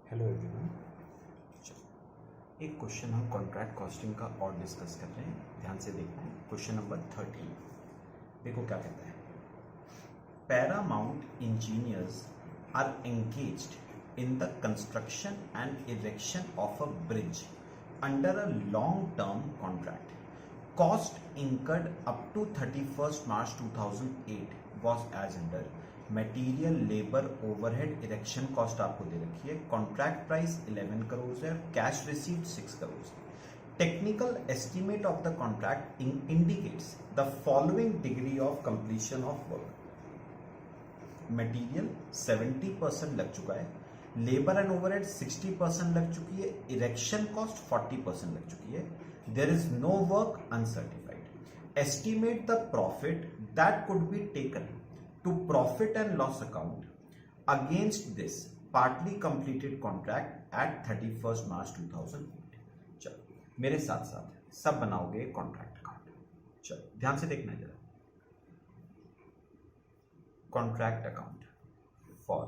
Hello everyone. एक question हम contract costing का और डिस्कस कर रहे हैं, ध्यान से देखना है। क्वेश्चन नंबर 13 देखो क्या कहता है। Paramount engineers are engaged in the construction and erection of a bridge under a long term contract. Cost incurred up to 31st March 2008 was as under. Material, labour, overhead, erection cost आपको दे रखी है. Contract price 11 crore है. Cash received 6 crore. Technical estimate of the contract indicates the following degree of completion of work. Material 70% लग चुका है, labour and overhead 60% लग चुकी है, इरेक्शन कॉस्ट 40% लग चुकी है. There is no work uncertified. Estimate the profit that could be taken to profit and loss account against this partly completed contract at 31st March 2008. चलो मेरे साथ साथ सब बनाओगे कॉन्ट्रैक्ट अकाउंट. चलो ध्यान से देखना जरा. Contract account for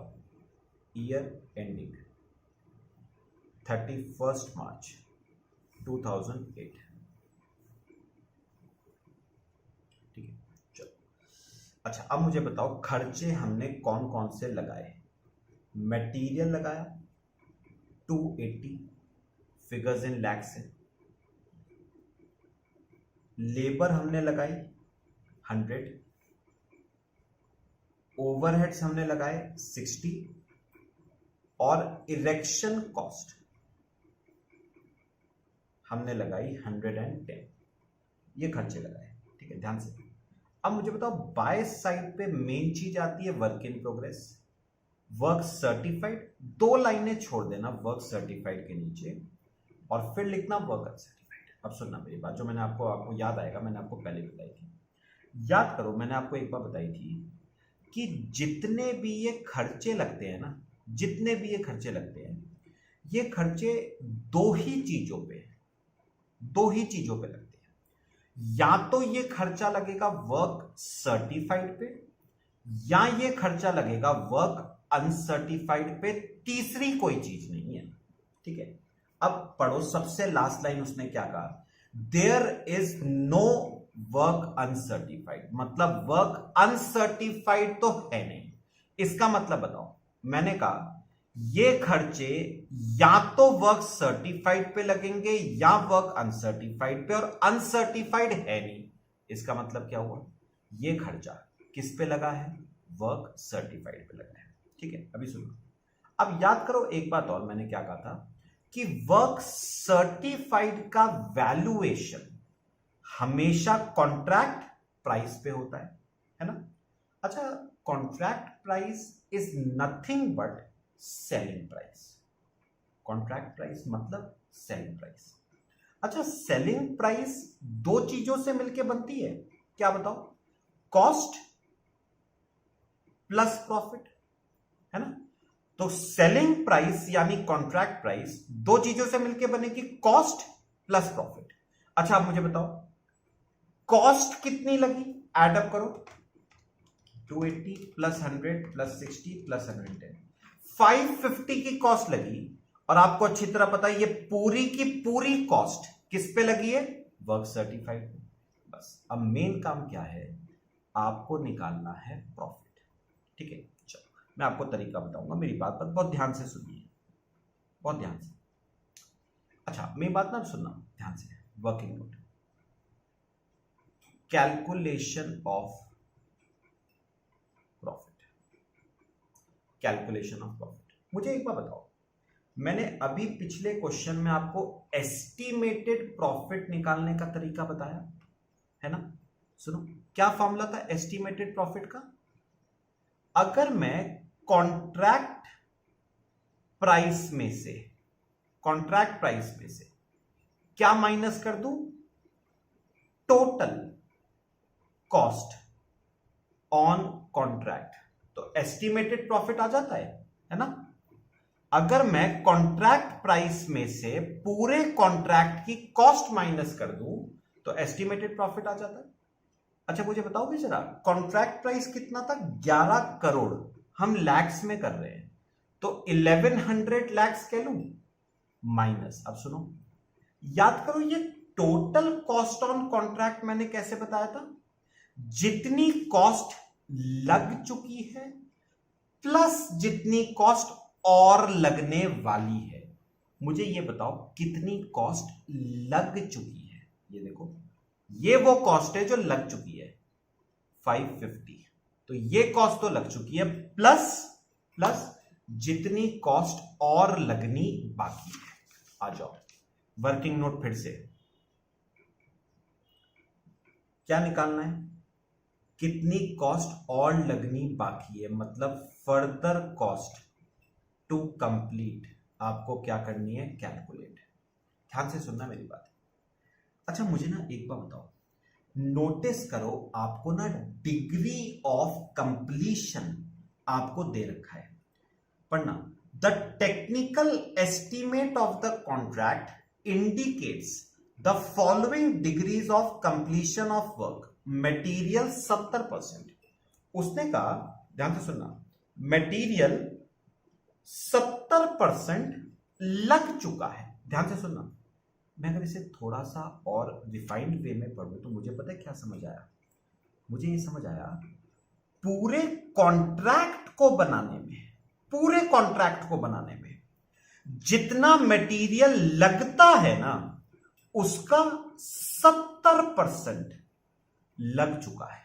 year ending 31st March 2008. ठीक है. चलो अच्छा, अब मुझे बताओ खर्चे हमने कौन कौन से लगाए. मटेरियल लगाया 280, फिगर्स इन लैक्स है. लेबर हमने लगाई 100, ओवरहेड्स हमने लगाए 60 और इरेक्शन कॉस्ट हमने लगाई 110. ये खर्चे लगाए. ठीक है, ध्यान से. अब मुझे बताओ बाय साइड पे मेन चीज आती है work in progress, work certified. 2 लाइनें छोड़ देना वर्क सर्टिफाइड के नीचे और फिर लिखना वर्क अनसर्टिफाइड. अब सुनना मेरी बात, जो मैंने आपको याद आएगा, मैंने आपको पहले बताई थी. याद करो, मैंने आपको एक बार बताई थी कि जितने भी ये खर्चे लगते हैं ना, जितने भी ये खर्चे लगते हैं, ये खर्चे दो ही चीजों पे लगते हैं. या तो ये खर्चा लगेगा वर्क सर्टिफाइड पे, या ये खर्चा लगेगा वर्क अनसर्टिफाइड पे. तीसरी कोई चीज नहीं है. ठीक है. अब पढ़ो सबसे लास्ट लाइन, उसने क्या कहा. There is no work uncertified. मतलब वर्क अनसर्टिफाइड तो है नहीं. इसका मतलब बताओ, मैंने कहा ये खर्चे या तो वर्क सर्टिफाइड पे लगेंगे या वर्क अनसर्टिफाइड पे, और अनसर्टिफाइड है नहीं. इसका मतलब क्या हुआ, ये खर्चा किस पे लगा है, वर्क सर्टिफाइड पे लगा है. ठीक है, अभी सुनो. अब याद करो एक बात और, मैंने क्या कहा था कि वर्क सर्टिफाइड का वैल्यूएशन हमेशा कॉन्ट्रैक्ट प्राइस पे होता है ना. अच्छा, contract price is nothing but selling price. Contract price मतलब सेलिंग प्राइस. अच्छा, सेलिंग प्राइस दो चीजों से मिलकर बनती है. क्या बताओ, कॉस्ट प्लस प्रॉफिट, है ना. तो सेलिंग प्राइस यानी कॉन्ट्रैक्ट प्राइस दो चीजों से मिलकर बनेगी, कॉस्ट प्लस प्रॉफिट. अच्छा, आप मुझे बताओ कॉस्ट कितनी लगी, एडअप करो. 280 प्लस 100 प्लस 60 प्लस 110, 550 की कॉस्ट लगी. और आपको अच्छी तरह पता है ये पूरी की पूरी कॉस्ट किस पे लगी है, वर्क सर्टिफाइड पे. बस अब मेन काम क्या है, आपको निकालना है प्रॉफिट. ठीक है. चलो मैं आपको तरीका बताऊंगा, मेरी बात पर बहुत ध्यान से सुनिए, बहुत ध्यान से. अच्छा, मेरी बात ना सुनना ध्यान से. Working note, calculation of profit. Calculation of profit. मुझे एक बार बताओ, मैंने अभी पिछले क्वेश्चन में आपको एस्टिमेटेड प्रॉफिट निकालने का तरीका बताया है ना. सुनो, क्या फॉर्मूला था एस्टिमेटेड प्रॉफिट का. अगर मैं कॉन्ट्रैक्ट प्राइस में से क्या माइनस कर दूं, टोटल कॉस्ट ऑन कॉन्ट्रैक्ट, तो एस्टिमेटेड प्रॉफिट आ जाता है ना. अगर मैं कॉन्ट्रैक्ट प्राइस में से पूरे कॉन्ट्रैक्ट की कॉस्ट माइनस कर दूं तो एस्टिमेटेड प्रॉफिट आ जाता है. अच्छा, मुझे बताओगे जरा, कॉन्ट्रैक्ट प्राइस कितना था, 11 करोड़. हम लैक्स में कर रहे हैं, तो 1100 लैक्स कह लूं माइनस, अब सुनो, याद करो ये टोटल कॉस्ट ऑन कॉन्ट्रैक्ट मैंने कैसे बताया था, जितनी कॉस्ट लग चुकी है प्लस जितनी कॉस्ट और लगने वाली है। मुझे ये बताओ कितनी कॉस्ट लग चुकी है। ये देखो, ये वो कॉस्ट है जो लग चुकी है 550, तो ये कॉस्ट तो लग चुकी है प्लस जितनी कॉस्ट और लगनी बाकी है। आ जाओ, वर्किंग नोट फिर से, क्या निकालना है, कितनी कॉस्ट और लगनी बाकी है, मतलब फर्दर कॉस्ट टू कंप्लीट आपको क्या करनी है, कैलकुलेट। ध्यान से सुनना मेरी बात। अच्छा मुझे ना एक बार बताओ, नोटिस करो आपको ना डिग्री ऑफ कंप्लीशन आपको दे रखा है, पढ़ना, the technical estimate of the contract indicates the following degrees of completion of work, material 70%। उसने कहा, ध्यान से सुनना, मटेरियल 70% लग चुका है। ध्यान से सुनना, मैं अगर इसे थोड़ा सा और रिफाइंड वे में पढ़ूं तो मुझे पता है क्या समझ आया, मुझे ये समझ आया पूरे कॉन्ट्रैक्ट को बनाने में जितना मटेरियल लगता है ना उसका 70% लग चुका है,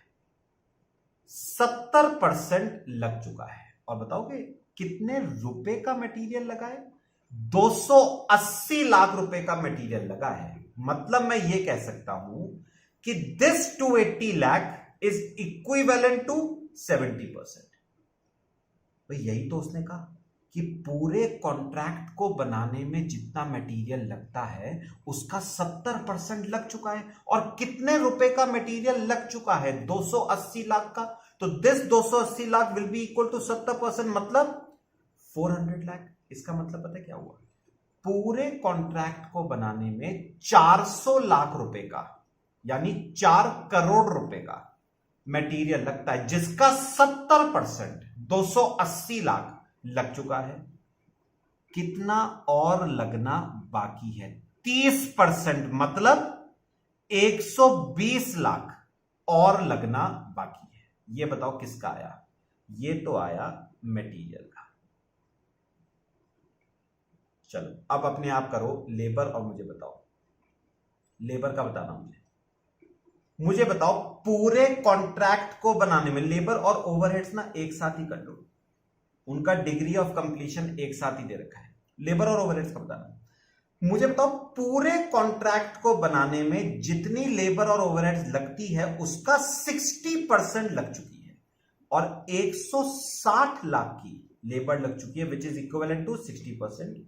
70% लग चुका है। और बताओगे कितने रुपए का मटेरियल लगा है, 280 लाख रुपए का मटेरियल लगा है। मतलब मैं ये कह सकता हूं कि this 280 lakh is equivalent to 70%। भाई यही तो उसने कहा कि पूरे कॉन्ट्रैक्ट को बनाने में जितना मटेरियल लगता है उसका 70% लग चुका है। और कितने रुपए का मटेरियल लग चुका है, 280 लाख का। तो this 280 lakh will be equal to 70%, मतलब 400 लाख। इसका मतलब पता है क्या हुआ, पूरे कॉन्ट्रैक्ट को बनाने में 400 लाख रुपए का यानी 4 करोड़ रुपए का मटेरियल लगता है, जिसका 70% 280 लाख लग चुका है। कितना और लगना बाकी है, 30%, मतलब 120 लाख और लगना बाकी है। ये बताओ किसका आया, ये तो आया मटेरियल का। चलो अब अपने आप करो लेबर, और मुझे बताओ लेबर का बताना। मुझे बताओ पूरे कॉन्ट्रैक्ट को बनाने में लेबर और ओवरहेड्स ना एक साथ ही कर लो, उनका डिग्री ऑफ कंप्लीशन एक साथ ही दे रखा है। लेबर और ओवरहेड्स का बताना। मुझे बताओ पूरे कॉन्ट्रैक्ट को बनाने में जितनी लेबर और ओवरहेड्स लगती है उसका 60% लग चुकी है और 160 लाख की लेबर लग चुकी है, विच इज इक्विवेलेंट टू 60%।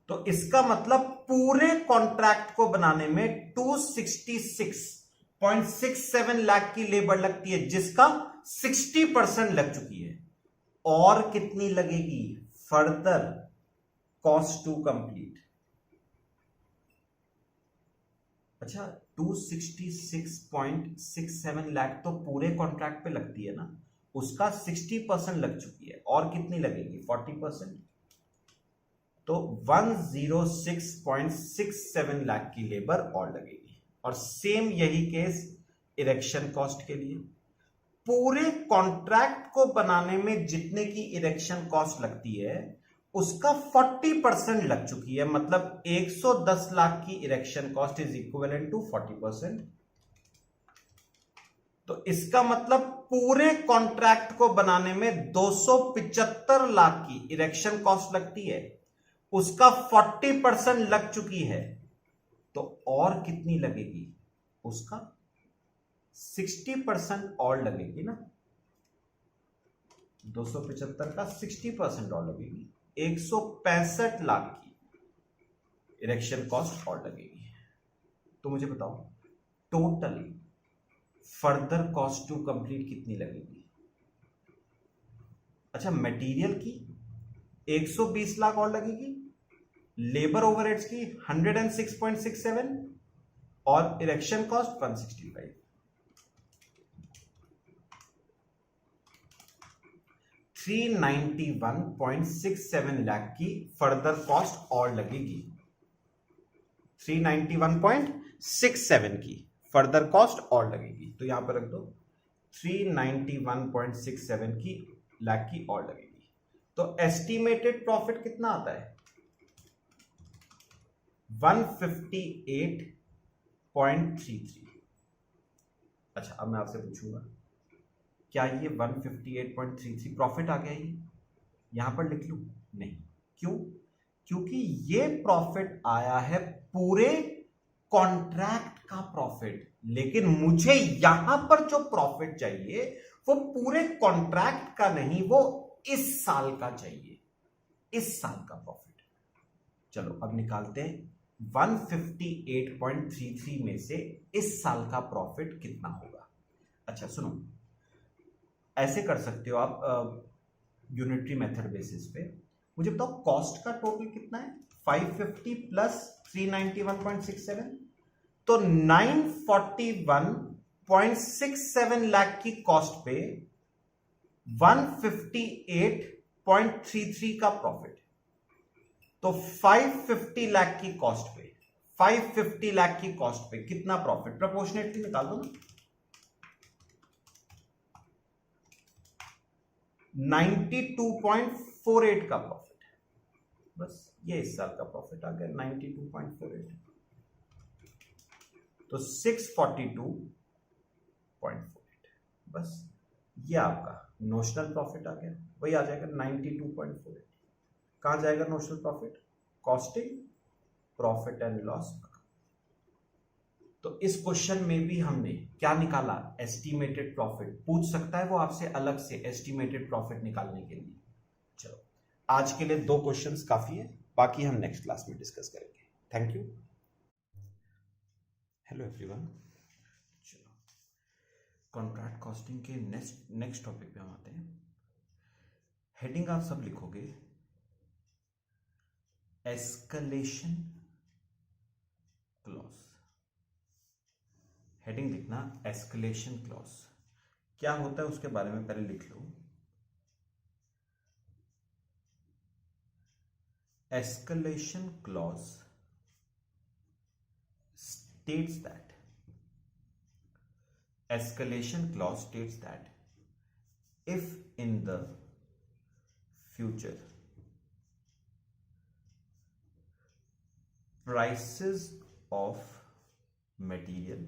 तो इसका मतलब पूरे कॉन्ट्रैक्ट को बनाने में 266.67 लाख की लेबर लगती है, जिसका 60% लग चुकी है। और कितनी लगेगी, फर्दर कॉस्ट टू कंप्लीट। अच्छा 266.67 लाख तो पूरे कॉन्ट्रैक्ट पे लगती है ना, उसका 60% लग चुकी है, और कितनी लगेगी 40%। तो 106.67 लाख की लेबर और लगेगी। और सेम यही केस इरेक्शन कॉस्ट के लिए, पूरे कॉन्ट्रैक्ट को बनाने में जितने की इरेक्शन कॉस्ट लगती है उसका 40% लग चुकी है, मतलब 110 लाख की erection cost is equivalent to 40%। तो इसका मतलब पूरे कॉन्ट्रैक्ट को बनाने में 275 लाख की इरेक्शन कॉस्ट लगती है, उसका 40% लग चुकी है। तो और कितनी लगेगी, उसका 60% और लगेगी ना, 275 का 60% और लगेगी, 165 लाख की इरेक्शन कॉस्ट और लगेगी। तो मुझे बताओ total further cost to complete कितनी लगेगी। अच्छा मटेरियल की 120 लाख और लगेगी, लेबर ओवरहेड्स की 106.67 और इरेक्शन कॉस्ट 165। 391.67 लाख की फर्दर कॉस्ट और लगेगी। 391.67 की फर्दर कॉस्ट और लगेगी, तो यहां पर रख दो 391.67 की लाख की और लगेगी। तो एस्टिमेटेड प्रॉफिट कितना आता है? 158.33। अच्छा, अब मैं आपसे पूछूंगा, क्या ये 158.33 प्रॉफिट आ गया? ये यहां पर लिख लूं? नहीं। क्यों? क्योंकि ये प्रॉफिट आया है पूरे कॉन्ट्रैक्ट का प्रॉफिट, लेकिन मुझे यहां पर जो प्रॉफिट चाहिए वो पूरे कॉन्ट्रैक्ट का नहीं, वो इस साल का चाहिए, इस साल का प्रॉफिट। चलो अब निकालते हैं 158.33 में से इस साल का प्रॉफिट कितना होगा। अच्छा सुनो, ऐसे कर सकते हो आप यूनिटरी मेथड बेसिस पे। मुझे बताओ कॉस्ट का टोटल कितना है? 550 प्लस 391.67, तो 941.67 लाख की कॉस्ट पे 158.33 का प्रॉफिट। तो 550 लाख की कॉस्ट पे, 550 लाख की कॉस्ट पे कितना प्रॉफिट? प्रोपोर्शनेटली निकाल दो ना। 92.48 का प्रॉफिट, बस ये इस साल का प्रॉफिट आ गया 92.48। तो 642.48, बस ये आपका नोशनल प्रॉफिट आ गया, वही आ जाएगा 92.48। कहां जाएगा notional profit? Costing, profit and loss. तो इस क्वेश्चन में भी हमने क्या निकाला? Estimated profit. पूछ सकता है वो आपसे अलग से एस्टिमेटेड प्रॉफिट निकालने के लिए। चलो आज के लिए 2 क्वेश्चंस काफी है, बाकी हम नेक्स्ट क्लास में डिस्कस करेंगे। Thank you. Hello everyone. चलो कॉन्ट्रैक्ट कॉस्टिंग के नेक्स्ट टॉपिक पे हम आते हैं। हेडिंग आप सब लिखोगे एस्केलेशन क्लॉज। हेडिंग लिखना एस्केलेशन क्लॉज। क्या होता है उसके बारे में पहले लिख लो। Escalation clause states that if in the future prices of material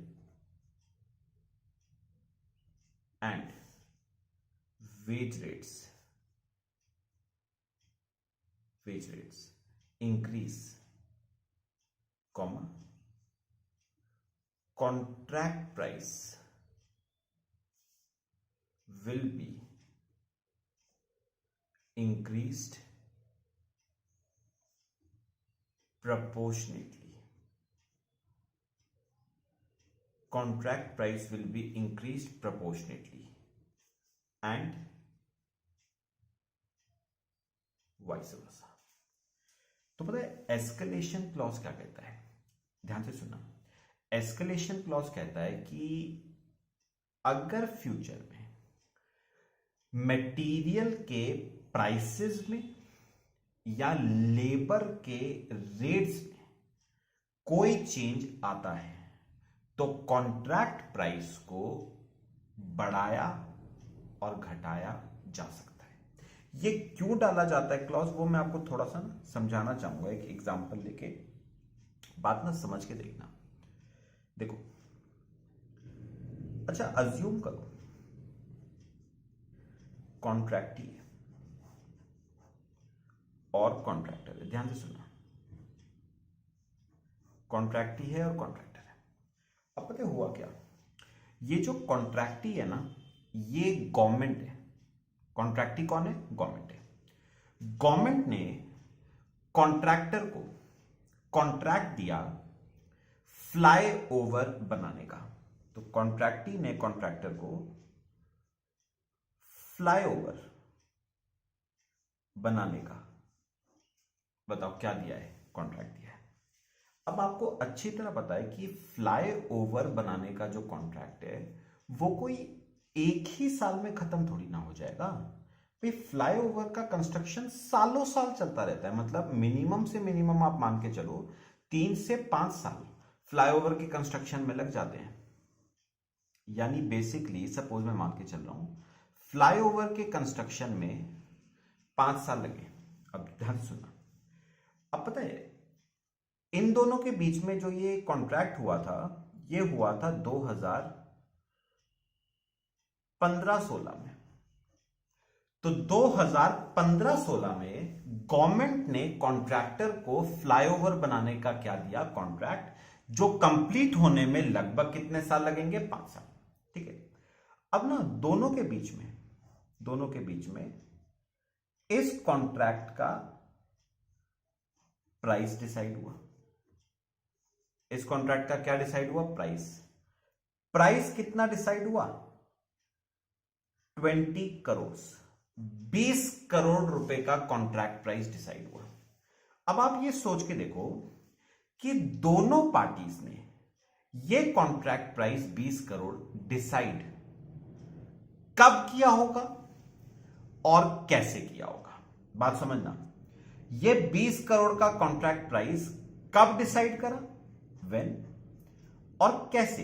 and wage rates increase, contract price will be increased proportionately. Contract price will be increased proportionately and vice versa. तो पता है एस्केलेशन क्लॉज क्या कहता है? ध्यान से सुनना। Escalation clause कहता है कि अगर फ्यूचर में मटेरियल के प्राइसेस में या लेबर के रेट्स में कोई चेंज आता है तो कॉन्ट्रैक्ट प्राइस को बढ़ाया और घटाया जा सकता है। ये क्यों डाला जाता है क्लॉज, वो मैं आपको थोड़ा सा समझाना चाहूंगा एक एग्जांपल लेके। बात ना समझ के देखना। देखो, अच्छा अज्यूम करो कॉन्ट्रैक्टी है और कॉन्ट्रैक्टर है। ध्यान से सुनना, कॉन्ट्रैक्टी है और कॉन्ट्रैक्टर है। अब पता हुआ क्या, ये जो कॉन्ट्रैक्टी है ना, ये गवर्नमेंट है। कॉन्ट्रैक्टी कौन है? गवर्नमेंट है। गवर्नमेंट ने कॉन्ट्रैक्टर को कॉन्ट्रैक्ट दिया फ्लाईओवर बनाने का। तो कॉन्ट्रैक्टी ने कॉन्ट्रैक्टर को फ्लाईओवर बनाने का, बताओ क्या दिया है? कॉन्ट्रैक्ट दिया है। अब आपको अच्छी तरह पता है कि फ्लाईओवर बनाने का जो कॉन्ट्रैक्ट है वो कोई एक ही साल में खत्म थोड़ी ना हो जाएगा। भाई फ्लाईओवर का कंस्ट्रक्शन सालों साल चलता रहता है, मतलब मिनिमम से मिनिमम आप मान के चलो 3 से 5 साल फ्लाईओवर के कंस्ट्रक्शन में लग जाते हैं। यानी बेसिकली सपोज मैं मान के चल रहा हूं फ्लाईओवर के कंस्ट्रक्शन में 5 साल लगे। अब ध्यान से सुनना, अब पता है इन दोनों के बीच में जो ये कॉन्ट्रैक्ट हुआ था, ये हुआ था 2015-16 में। तो 2015-16 में गवर्नमेंट ने कॉन्ट्रैक्टर को फ्लाईओवर बनाने का क्या दिया, कॉन्ट्रैक्ट, जो कंप्लीट होने में लगभग कितने साल लगेंगे, 5 साल। ठीक है, अब ना दोनों के बीच में इस कॉन्ट्रैक्ट का प्राइस डिसाइड हुआ। इस कॉन्ट्रैक्ट का क्या डिसाइड हुआ, प्राइस कितना डिसाइड हुआ, 20 करोड़, 20 करोड़ रुपए का कॉन्ट्रैक्ट प्राइस डिसाइड हुआ। अब आप ये सोच के देखो कि दोनों पार्टीज ने ये कॉन्ट्रैक्ट प्राइस 20 करोड़ डिसाइड कब किया होगा और कैसे किया होगा। बात समझना, ये 20 करोड़ का कॉन्ट्रैक्ट प्राइस कब डिसाइड करा, व्हेन, और कैसे,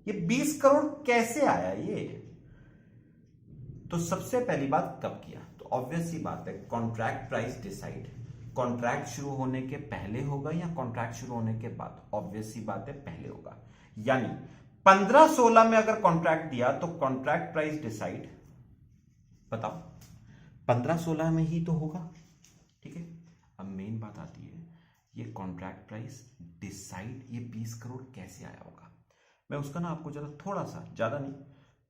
ये 20 करोड़ कैसे आया ये। तो सबसे पहली बात कब किया, तो ऑब्वियस सी बात है कॉन्ट्रैक्ट प्राइस डिसाइड कॉन्ट्रैक्ट शुरू होने के पहले होगा या कॉन्ट्रैक्ट शुरू होने के बाद, ऑब्वियस सी बात है पहले होगा। यानी 15-16 में अगर कॉन्ट्रैक्ट दिया तो कॉन्ट्रैक्ट प्राइस डिसाइड, बताओ 15-16 में ही तो होगा। ठीक है, अब मेन बात आती है ये कॉन्ट्रैक्ट प्राइस डिसाइड ये 20 करोड़ कैसे आया होगा। मैं उसका ना आपको जरा थोड़ा सा, ज्यादा नहीं,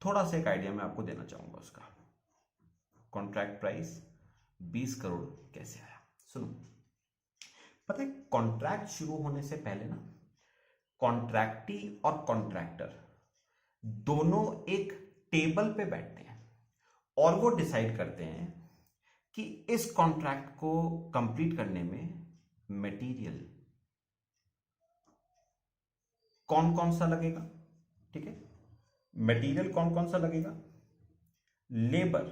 थोड़ा सा एक आइडिया मैं आपको देना चाहूंगा उसका। कॉन्ट्रैक्ट प्राइस 20 करोड़ कैसे आया, सुनो। पता है कॉन्ट्रैक्ट शुरू होने से पहले ना कॉन्ट्रैक्टी और कॉन्ट्रैक्टर दोनों एक टेबल पे बैठते हैं और वो डिसाइड करते हैं कि इस कॉन्ट्रैक्ट को कंप्लीट करने में मटेरियल कौन कौन सा लगेगा। ठीक है, मटेरियल कौन कौन सा लगेगा, लेबर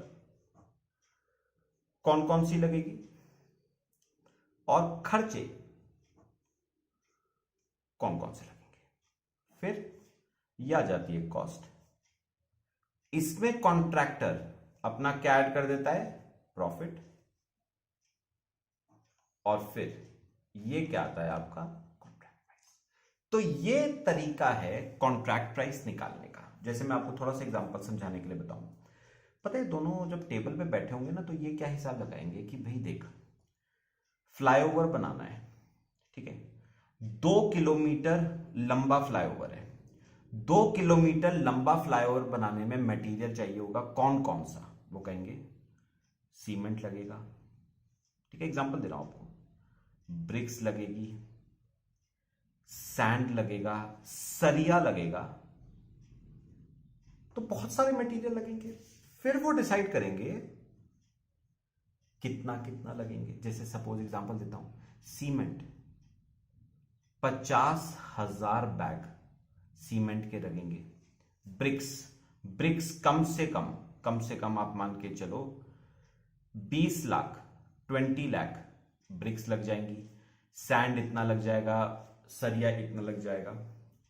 कौन कौन सी लगेगी, और खर्चे कौन कौन से लगेंगे। फिर यह आ जाती है कॉस्ट। इसमें कॉन्ट्रैक्टर अपना क्या ऐड कर देता है, प्रॉफिट, और फिर ये क्या आता है आपका कॉन्ट्रैक्ट प्राइस। तो ये तरीका है कॉन्ट्रैक्ट प्राइस निकालने का। जैसे मैं आपको थोड़ा सा एग्जांपल समझाने के लिए बताऊं, पता है दोनों जब टेबल पे बैठे होंगे ना तो ये क्या हिसाब लगाएंगे कि भाई देख फ्लाईओवर बनाना है, ठीक है, 2 किलोमीटर लंबा फ्लाईओवर है, 2 किलोमीटर लंबा फ्लाईओवर बनाने में मटेरियल चाहिए होगा कौन कौन सा, वो कहेंगे सीमेंट लगेगा। ठीक है, एग्जांपल दे रहा हूं आपको, ब्रिक्स लगेगी, सैंड लगेगा, सरिया लगेगा, तो बहुत सारे मटेरियल लगेंगे। फिर वो डिसाइड करेंगे कितना कितना लगेंगे। जैसे सपोज एग्जांपल देता हूं, सीमेंट 50,000 बैग सीमेंट के लगेंगे। ब्रिक्स कम से कम आप मान के चलो 20 लाख 20 लाख ब्रिक्स लग जाएंगी। सैंड इतना लग जाएगा, सरिया इतना लग जाएगा,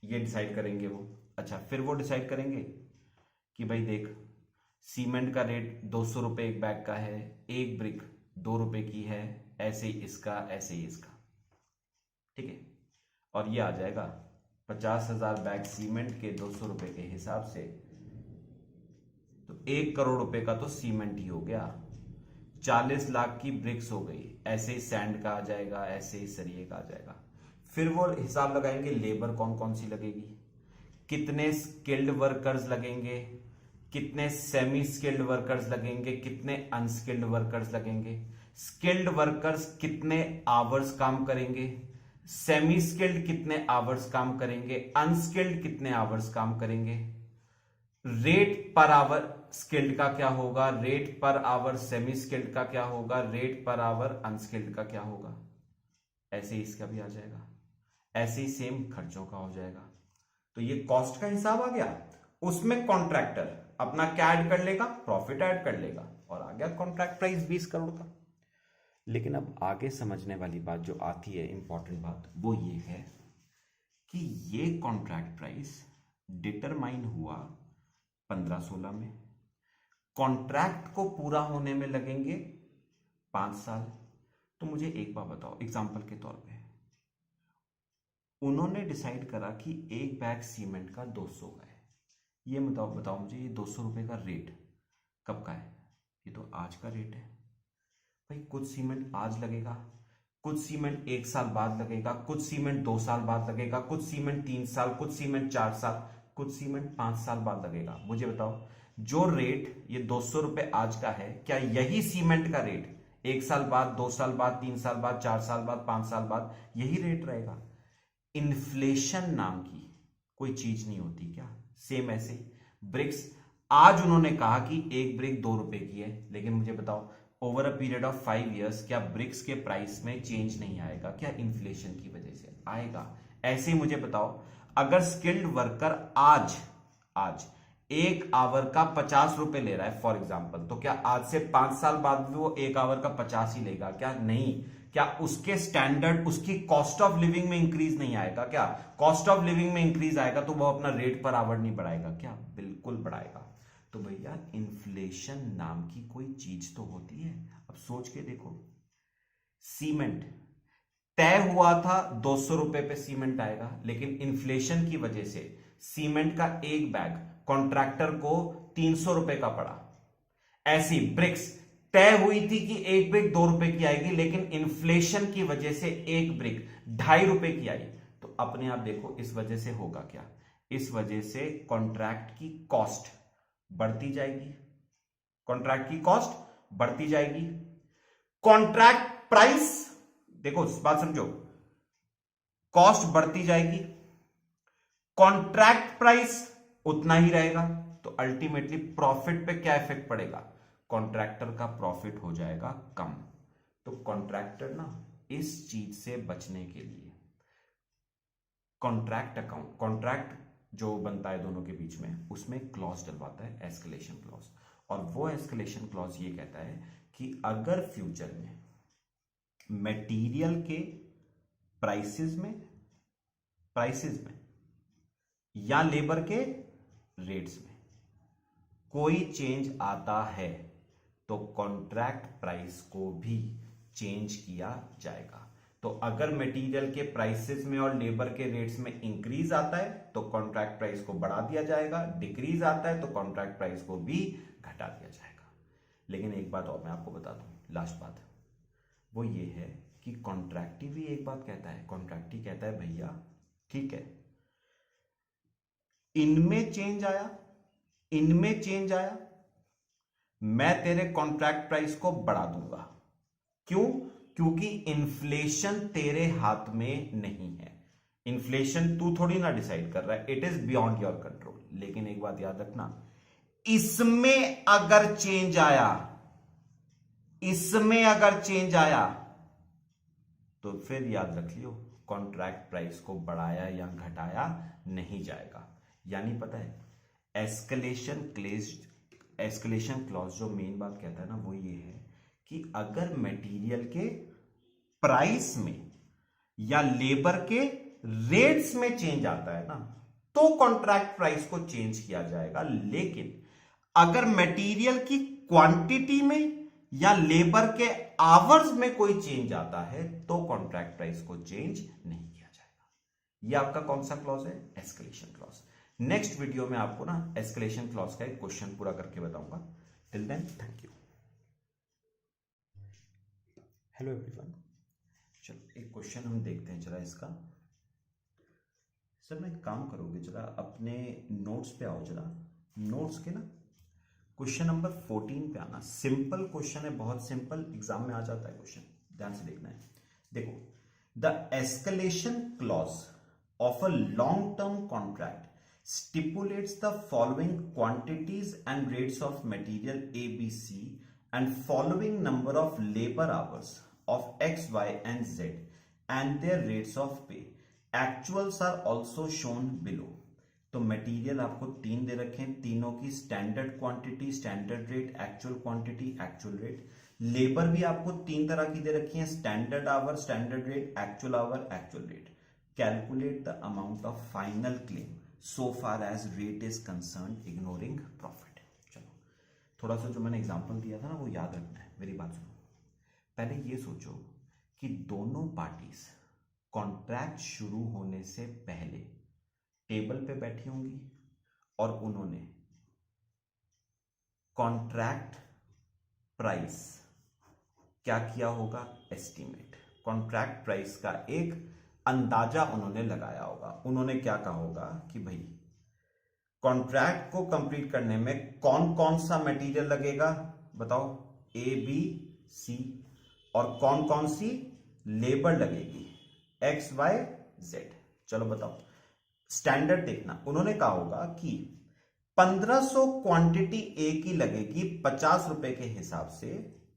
ये डिसाइड करेंगे वो। अच्छा, फिर वो डिसाइड करेंगे कि भाई देख सीमेंट का रेट 200 रुपए एक बैग का है, एक ब्रिक 2 रुपए की है, ऐसे ही इसका, ऐसे ही इसका। ठीक है, और ये आ जाएगा 50,000 बैग सीमेंट के 200 रुपए के हिसाब से, तो 1 करोड़ रुपए का तो सीमेंट ही हो गया। 40 लाख की ब्रिक्स हो गई, ऐसे ही सैंड का आ जाएगा, ऐसे ही सरिये का आ जाएगा। फिर वो हिसाब लगाएंगे लेबर कौन कौन सी लगेगी, कितने स्किल्ड वर्कर्स लगेंगे, कितने सेमी स्किल्ड वर्कर्स लगेंगे, कितने अनस्किल्ड वर्कर्स लगेंगे, स्किल्ड वर्कर्स कितने आवर्स काम करेंगे, सेमी स्किल्ड कितने आवर्स काम करेंगे, अनस्किल्ड कितने आवर्स काम करेंगे, रेट पर आवर स्किल्ड का क्या होगा, rate per hour semi skilled का क्या होगा, रेट पर आवर अनस्किल्ड का क्या होगा। ऐसे ही इसका भी आ जाएगा, ऐसे ही सेम खर्चों का हो जाएगा। तो ये कॉस्ट का हिसाब आ गया। उसमें कॉन्ट्रैक्टर अपना क्या ऐड कर लेगा, प्रॉफिट ऐड कर लेगा। और आ गया कॉन्ट्रैक्ट प्राइस 20 करोड़ का। लेकिन अब आगे समझने वाली बात जो आती है, इंपॉर्टेंट बात, वो ये है कि ये कॉन्ट्रैक्ट प्राइस डिटरमाइन हुआ 15-16 में, कॉन्ट्रैक्ट को पूरा होने में लगेंगे 5 साल। तो मुझे एक बात बताओ, एग्जाम्पल के तौर पे उन्होंने डिसाइड करा कि एक बैग सीमेंट का 200 का है। ये बताओ मुझे, ये 200 रुपये का रेट कब का है? ये तो आज का रेट है भाई। कुछ सीमेंट आज लगेगा, कुछ सीमेंट 1 साल बाद लगेगा, कुछ सीमेंट 2 साल बाद लगेगा, कुछ सीमेंट 3 साल, कुछ सीमेंट 4 साल, कुछ सीमेंट 5 साल बाद लगेगा। मुझे बताओ, जो रेट ये 200 रुपये आज का है, क्या यही सीमेंट का रेट 1 साल बाद, 2 साल बाद, 3 साल बाद, 4 साल बाद, 5 साल बाद यही रेट रहेगा? इन्फ्लेशन नाम की कोई चीज नहीं होती क्या? सेम ऐसे ब्रिक्स, आज उन्होंने कहा कि एक ब्रिक 2 रुपए की है, लेकिन मुझे बताओ over a period of 5 years क्या ब्रिक्स के प्राइस में चेंज नहीं आएगा? क्या इन्फ्लेशन की वजह से आएगा? ऐसे ही मुझे बताओ, अगर स्किल्ड वर्कर आज 1 आवर का 50 रुपए ले रहा है फॉर एग्जाम्पल, तो क्या आज से 5 साल बाद भी वो 1 आवर का 50 ही लेगा? क्या नहीं? क्या उसके स्टैंडर्ड, उसकी कॉस्ट ऑफ लिविंग में इंक्रीज नहीं आएगा? क्या कॉस्ट ऑफ लिविंग में इंक्रीज आएगा तो वो अपना रेट पर आवर नहीं बढ़ाएगा? क्या बिल्कुल बढ़ाएगा। तो भैया इन्फ्लेशन नाम की कोई चीज तो होती है। अब सोच के देखो, सीमेंट तय हुआ था 200 रुपए पे सीमेंट आएगा, लेकिन इन्फ्लेशन की वजह से सीमेंट का एक बैग कॉन्ट्रैक्टर को 300 रुपए का पड़ा। ऐसी ब्रिक्स तय हुई थी कि एक ब्रिक 2 रुपए की आएगी, लेकिन इन्फ्लेशन की वजह से एक ब्रिक 2.5 रुपए की आई। तो अपने आप देखो इस वजह से होगा क्या? इस वजह से कॉन्ट्रैक्ट की कॉस्ट बढ़ती जाएगी, कॉन्ट्रैक्ट की कॉस्ट बढ़ती जाएगी। कॉन्ट्रैक्ट प्राइस, देखो बात समझो, कॉस्ट बढ़ती जाएगी, कॉन्ट्रैक्ट प्राइस उतना ही रहेगा, तो अल्टीमेटली प्रॉफिट पे क्या इफेक्ट पड़ेगा? कॉन्ट्रैक्टर का प्रॉफिट हो जाएगा कम। तो कॉन्ट्रैक्टर ना इस चीज से बचने के लिए कॉन्ट्रैक्ट जो बनता है दोनों के बीच में, उसमें क्लॉज डलवाता है, एस्केलेशन क्लॉज। और वो एस्केलेशन क्लॉज ये कहता है कि अगर फ्यूचर में मटेरियल के प्राइसेस में या लेबर के रेट्स में कोई चेंज आता है तो कॉन्ट्रैक्ट प्राइस को भी चेंज किया जाएगा। तो अगर मटेरियल के प्राइसेस में और लेबर के रेट्स में इंक्रीज आता है तो कॉन्ट्रैक्ट प्राइस को बढ़ा दिया जाएगा, डिक्रीज आता है तो कॉन्ट्रैक्ट प्राइस को भी घटा दिया जाएगा। लेकिन एक बात और मैं आपको बता दूं, लास्ट बात, वो ये है कि कॉन्ट्रैक्टी भी एक बात कहता है। कॉन्ट्रैक्टी कहता है भैया ठीक है, इनमें चेंज आया, मैं तेरे कॉन्ट्रैक्ट प्राइस को बढ़ा दूंगा। क्यों? क्योंकि इन्फ्लेशन तेरे हाथ में नहीं है, इन्फ्लेशन तू थोड़ी ना डिसाइड कर रहा है, it is beyond your control. लेकिन एक बात याद रखना, इसमें अगर चेंज आया तो फिर याद रख लियो, कॉन्ट्रैक्ट प्राइस को बढ़ाया या घटाया नहीं जाएगा। यानी पता है एस्केलेशन क्लॉज जो मेन बात कहता है ना, वो ये है कि अगर मटेरियल के प्राइस में या लेबर के रेट्स में चेंज आता है ना, तो कॉन्ट्रैक्ट प्राइस को चेंज किया जाएगा। लेकिन अगर मटेरियल की क्वांटिटी में या लेबर के आवर्स में कोई चेंज आता है तो कॉन्ट्रैक्ट प्राइस को चेंज नहीं किया जाएगा। यह आपका कौन सा क्लॉज है? Escalation clause. नेक्स्ट वीडियो में आपको ना एस्केलेशन क्लॉज का एक क्वेश्चन पूरा करके बताऊंगा। Till then thank you. Hello everyone, चलो एक क्वेश्चन हम देखते हैं जरा इसका। सर मैं एक काम करोगे, जरा अपने नोट्स पे आओ, जरा नोट्स के ना क्वेश्चन नंबर 14 पे आना। सिंपल क्वेश्चन है, बहुत सिंपल, एग्जाम में आ जाता है क्वेश्चन, ध्यान से देखना है। देखो, the escalation clause of a long term contract stipulates the following quantities and rates of material A, B, C and following number of labor hours of X, Y and Z and their rates of pay. Actuals are also shown below. तो material आपको 3 दे रखे हैं, तीनों की standard quantity, standard rate, actual quantity, actual rate. Labour भी आपको 3 तरह की दे रखी है, standard hour, standard rate, actual hour, actual rate. Calculate the amount of final claim so far as rate is concern ignoring profit. चलो थोड़ा सा जो मैंने एग्जांपल दिया था ना वो याद रखना है। मेरी बात सुनो, पहले ये सोचो कि दोनों पार्टीज कॉन्ट्रैक्ट शुरू होने से पहले टेबल पे बैठी होंगी और उन्होंने कॉन्ट्रैक्ट प्राइस क्या किया होगा, एस्टीमेट। कॉन्ट्रैक्ट प्राइस का एक अंदाजा उन्होंने लगाया होगा। उन्होंने क्या कहा होगा कि भाई कॉन्ट्रैक्ट को कंप्लीट करने में कौन कौन सा मटेरियल लगेगा, बताओ, ए बी सी, और कौन कौन सी लेबर लगेगी, एक्स वाई जेड। चलो बताओ, स्टैंडर्ड देखना, उन्होंने कहा होगा कि 1500 क्वांटिटी ए की लगेगी 50 रुपए के हिसाब से।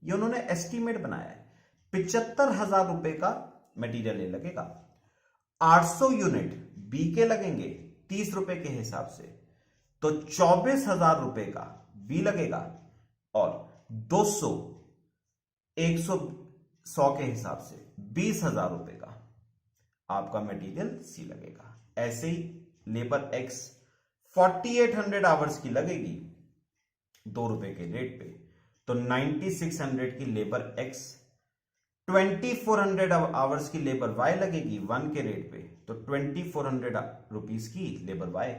ये उन्होंने एस्टीमेट बनाया है। 75,000 रुपए का मटेरियल ए लगेगा, 800 यूनिट बी के लगेंगे 30 रुपए के हिसाब से, तो 24,000 रुपए का बी लगेगा, और 200 100 के हिसाब से 20,000 रुपए का आपका मटेरियल सी लगेगा। ऐसे ही लेबर एक्स 4800 आवर्स की लगेगी 2 रुपए के रेट पे, तो 9600 की लेबर एक्स, 2400 आवर्स की लेबर वाई लगेगी 1 के रेट पे, तो 2400 रुपीस की लेबर वाई,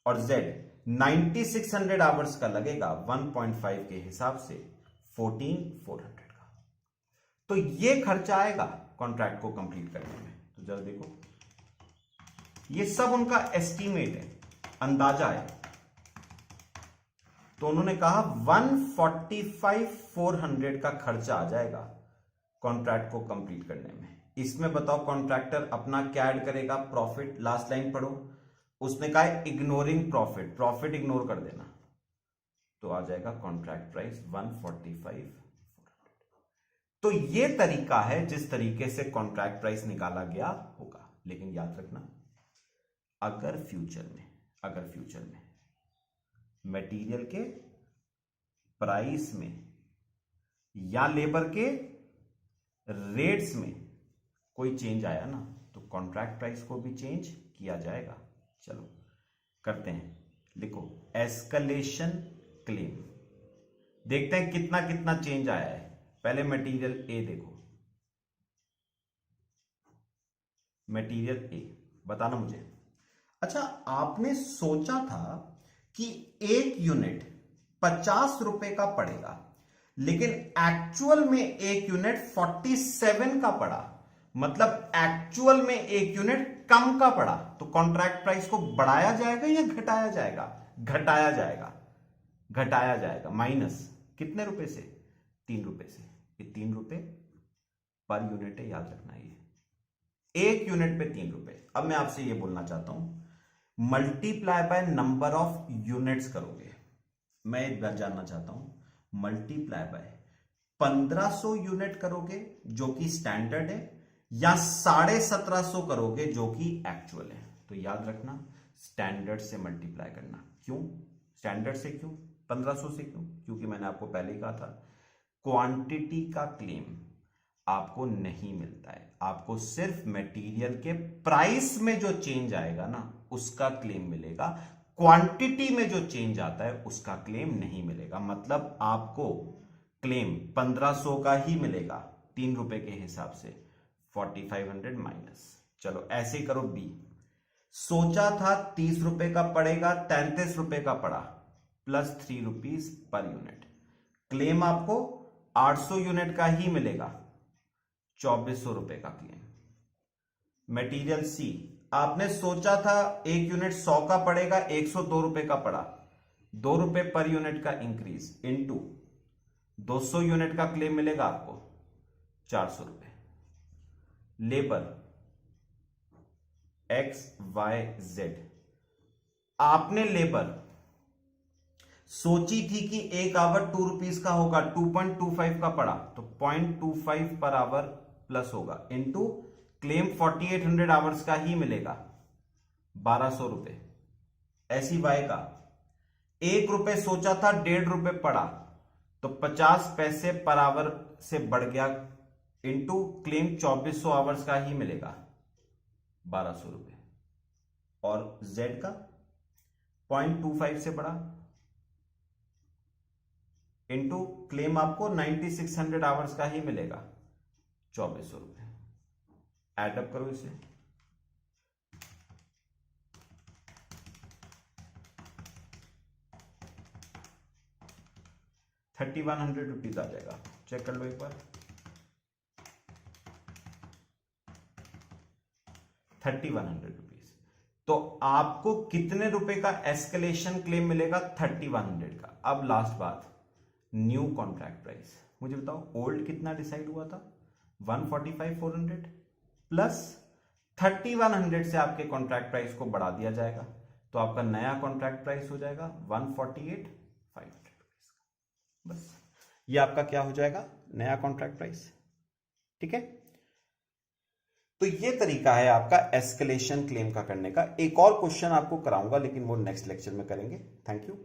और जेड 9600 आवर्स का लगेगा 1.5 के हिसाब से 14400 का। तो ये खर्चा आएगा कॉन्ट्रैक्ट को कंप्लीट करने में। तो जरा देखो, ये सब उनका एस्टीमेट है, अंदाजा है। तो उन्होंने कहा 145,400 का खर्चा आ जाएगा कॉन्ट्रैक्ट को कंप्लीट करने में। इसमें बताओ कॉन्ट्रैक्टर अपना क्या ऐड करेगा, प्रॉफिट। लास्ट लाइन पढ़ो, उसने कहा इग्नोरिंग प्रॉफिट, प्रॉफिट इग्नोर कर देना, तो आ जाएगा कॉन्ट्रैक्ट प्राइस 145,400। तो ये तरीका है जिस तरीके से कॉन्ट्रैक्ट प्राइस निकाला गया होगा। लेकिन याद रखना, अगर फ्यूचर में मटेरियल के प्राइस में या लेबर के रेट्स में कोई चेंज आया ना, तो कॉन्ट्रैक्ट प्राइस को भी चेंज किया जाएगा। चलो करते हैं, लिखो एस्केलेशन क्लेम। देखते हैं कितना कितना चेंज आया है। पहले मटेरियल ए देखो, मटेरियल ए बताना मुझे। अच्छा, आपने सोचा था कि 1 यूनिट 50 रुपए का पड़ेगा, लेकिन एक्चुअल में 1 यूनिट 47 का पड़ा, मतलब एक्चुअल में 1 यूनिट कम का पड़ा। तो कॉन्ट्रैक्ट प्राइस को बढ़ाया जाएगा या घटाया जाएगा? घटाया जाएगा, घटाया जाएगा। माइनस कितने रुपए से? 3 रुपए से। ये 3 रुपए पर यूनिट है, याद रखना। ये 1 यूनिट पे 3 रुपए। अब मैं आपसे ये बोलना चाहता हूं, multiply by number of units करोगे। मैं एक बार जानना चाहता हूं, मल्टीप्लाई बाय 1500 यूनिट करोगे जो कि स्टैंडर्ड है, या 1750 करोगे जो कि एक्चुअल है? तो याद रखना, स्टैंडर्ड से मल्टीप्लाई करना। क्यों स्टैंडर्ड से? क्यों 1500 से? क्यों? क्योंकि मैंने आपको पहले ही कहा था, क्वांटिटी का क्लेम आपको नहीं मिलता है, आपको सिर्फ मटेरियल के प्राइस में जो चेंज आएगा ना उसका क्लेम मिलेगा। क्वांटिटी में जो चेंज आता है उसका क्लेम नहीं मिलेगा। मतलब आपको क्लेम 1500 का ही मिलेगा 3 रुपए के हिसाब से, 4500 माइनस। चलो ऐसे ही करो बी। सोचा था 30 रुपए का पड़ेगा, 33 रुपए का पड़ा, plus 3 rupees per unit. Claim आपको 800 यूनिट का ही मिलेगा, 2400 रुपए का क्लेम। मटेरियल सी, आपने सोचा था 1 यूनिट 100 का पड़ेगा, 102 रुपए का पड़ा, 2 रुपए पर यूनिट का इंक्रीज, इनटू 200 यूनिट का क्लेम मिलेगा आपको 400 रुपए। लेबर एक्स वाई जेड, आपने लेबर सोची थी कि 1 आवर 2 रुपीज का होगा, 2.25 का पड़ा, तो 0.25 पर आवर प्लस होगा, इनटू क्लेम 4800 आवर्स का ही मिलेगा, 1200 रुपए। ऐसी वाई का 1 रुपए सोचा था 1.5 रुपए पड़ा, तो 50 पैसे पर आवर से बढ़ गया, इंटू क्लेम 2400 आवर्स का ही मिलेगा 1200 रुपए। और जेड का 0.25 से बढ़ा, इंटू क्लेम आपको 9600 आवर्स का ही मिलेगा 2400 रुपए। एडअप करो इसे, 3100 रुपीज आ जाएगा। चेक कर लो एक बार, 3100 रुपीज। तो आपको कितने रुपए का एस्केलेशन क्लेम मिलेगा? 3100 का। अब लास्ट बात, न्यू कॉन्ट्रैक्ट प्राइस मुझे बताओ, ओल्ड कितना डिसाइड हुआ था? 145,400 प्लस 3100 से आपके कॉन्ट्रैक्ट प्राइस को बढ़ा दिया जाएगा, तो आपका नया कॉन्ट्रैक्ट प्राइस हो जाएगा 148,500 रुपीज का। बस ये आपका क्या हो जाएगा? नया कॉन्ट्रैक्ट प्राइस। ठीक है, तो ये तरीका है आपका एस्केलेशन क्लेम का करने का। एक और क्वेश्चन आपको कराऊंगा, लेकिन वो नेक्स्ट लेक्चर में करेंगे। Thank you.